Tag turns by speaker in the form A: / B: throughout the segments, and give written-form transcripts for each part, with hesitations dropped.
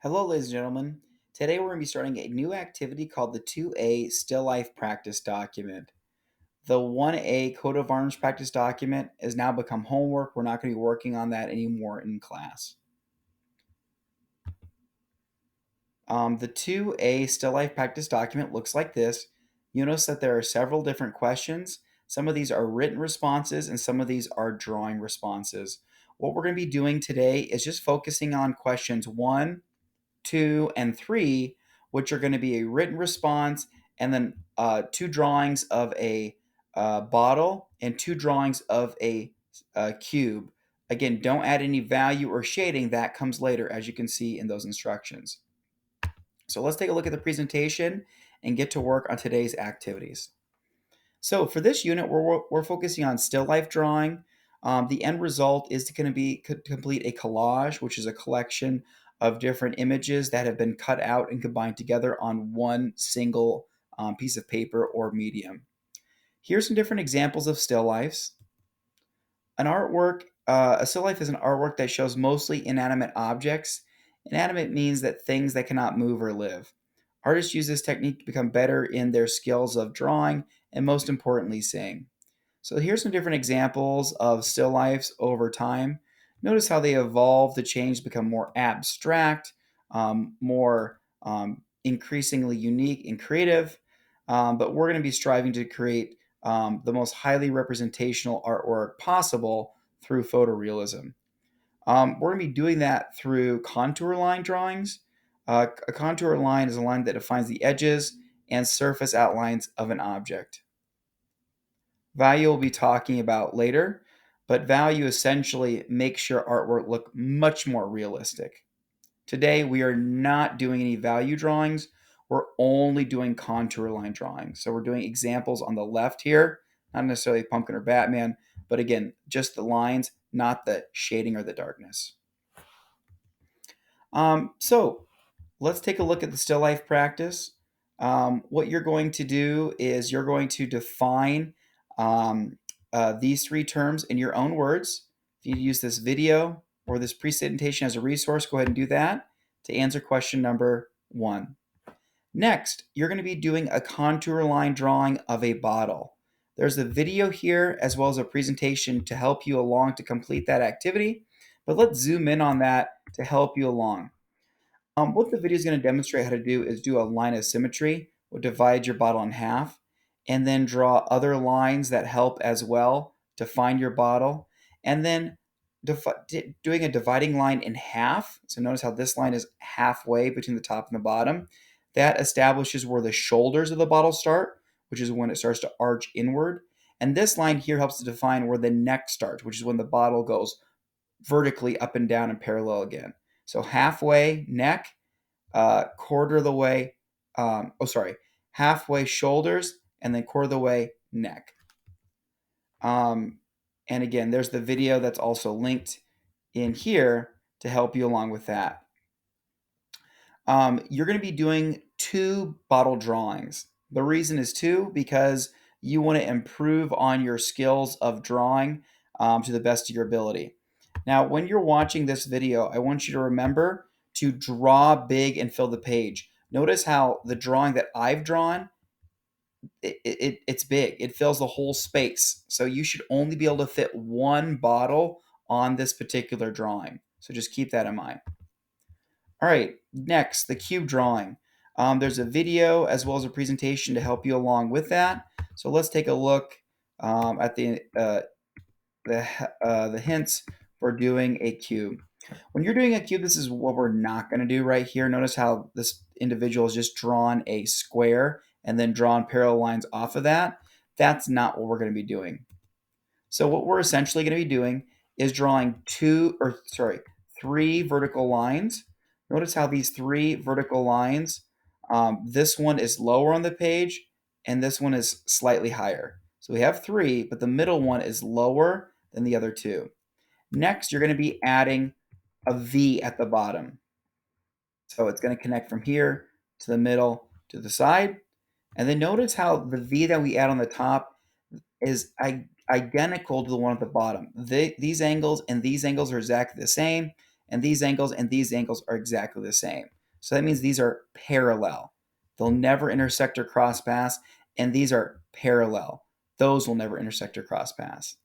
A: Hello, ladies and gentlemen. Today we're going to be starting a new activity called the 2A Still Life Practice Document. The 1A Coat of Arms Practice Document has now become homework. We're not going to be working on that anymore in class. The 2A Still Life Practice Document looks like this. You notice that there are several different questions. Some of these are written responses and some of these are drawing responses. What we're going to be doing today is just focusing on questions 1, 2, and 3, which are going to be a written response, and then two drawings of a bottle and two drawings of a cube. Again, don't add any value or shading. That comes later, as you can see in those instructions. So let's take a look at the presentation and get to work on today's activities. So for this unit, we're focusing on still life drawing. The end result is going to be complete a collage, which is a collection of different images that have been cut out and combined together on one single piece of paper or medium. Here's some different examples of still lifes. A still life is an artwork that shows mostly inanimate objects. Inanimate means that things that cannot move or live. Artists use this technique to become better in their skills of drawing and, most importantly, seeing. So here's some different examples of still lifes over time. Notice how they evolve to change to become more abstract, more increasingly unique and creative. But we're going to be striving to create the most highly representational artwork possible through photorealism. We're going to be doing that through contour line drawings. A contour line is a line that defines the edges and surface outlines of an object. Value we'll be talking about later, but value essentially makes your artwork look much more realistic. Today, we are not doing any value drawings. We're only doing contour line drawings. So we're doing examples on the left here, not necessarily Pumpkin or Batman, but again, just the lines, not the shading or the darkness. So let's take a look at the still life practice. What you're going to do is you're going to define these three terms in your own words. If you use this video or this presentation as a resource, go ahead and do that to answer question number 1. Next, you're going to be doing a contour line drawing of a bottle. There's a video here as well as a presentation to help you along to complete that activity, but let's zoom in on that to help you along. What the video is going to demonstrate how to do is do a line of symmetry, or divide your bottle in half, and then draw other lines that help as well to find your bottle, and then doing a dividing line in half. So notice how this line is halfway between the top and the bottom. That establishes where the shoulders of the bottle start, which is when it starts to arch inward. And this line here helps to define where the neck starts, which is when the bottle goes vertically up and down and parallel again. So halfway neck, quarter of the way, halfway shoulders, and then quarter of the way neck. And again, there's the video that's also linked in here to help you along with that. You're going to be doing 2 bottle drawings. The reason is 2 because you want to improve on your skills of drawing to the best of your ability. Now, when you're watching this video, I want you to remember to draw big and fill the page. Notice how the drawing that I've drawn, it's big. It fills the whole space. So you should only be able to fit 1 bottle on this particular drawing. So just keep that in mind. All right, next, the cube drawing. There's a video as well as a presentation to help you along with that. So let's take a look at the hints for doing a cube. When you're doing a cube, this is what we're not going to do right here. Notice how this individual has just drawn a square and then drawn parallel lines off of that. That's not what we're going to be doing. So what we're essentially going to be doing is drawing 3 vertical lines. Notice how these 3 vertical lines, this one is lower on the page and this one is slightly higher. So we have 3, but the middle one is lower than the other 2. Next, you're going to be adding a V at the bottom. So it's going to connect from here to the middle to the side. And then notice how the V that we add on the top is identical to the one at the bottom. These angles and these angles are exactly the same. and these angles are exactly the same. So that means these are parallel. They'll never intersect or cross paths, and these are parallel. Those will never intersect or cross paths.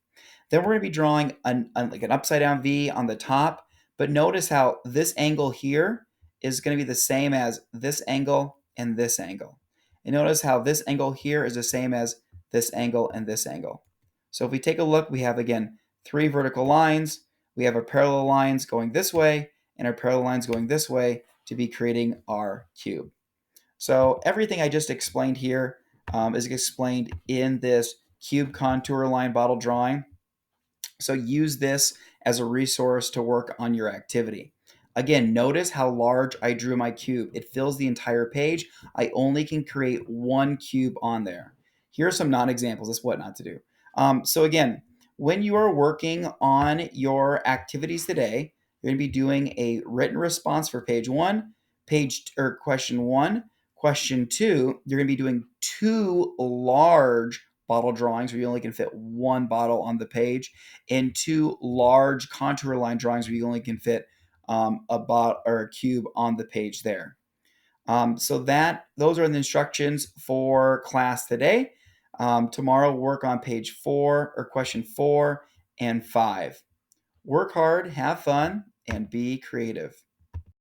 A: Then we're going to be drawing like an upside down V on the top, but notice how this angle here is going to be the same as this angle and this angle. And notice how this angle here is the same as this angle and this angle. So if we take a look, we have again 3 vertical lines. We have our parallel lines going this way and our parallel lines going this way to be creating our cube. So everything I just explained here is explained in this cube contour line bottle drawing. So use this as a resource to work on your activity. Again, notice how large I drew my cube. It fills the entire page. I only can create one cube on there. Here are some non-examples. That's what not to do. So again, when you are working on your activities today, you're going to be doing a written response for page 1, question 1. Question 2, you're going to be doing 2 large bottle drawings where you only can fit 1 bottle on the page, and 2 large contour line drawings where you only can fit a bot or a cube on the page there. So those are the instructions for class today. Tomorrow we'll work on page 4 or question 4 and 5. Work hard, have fun, and be creative.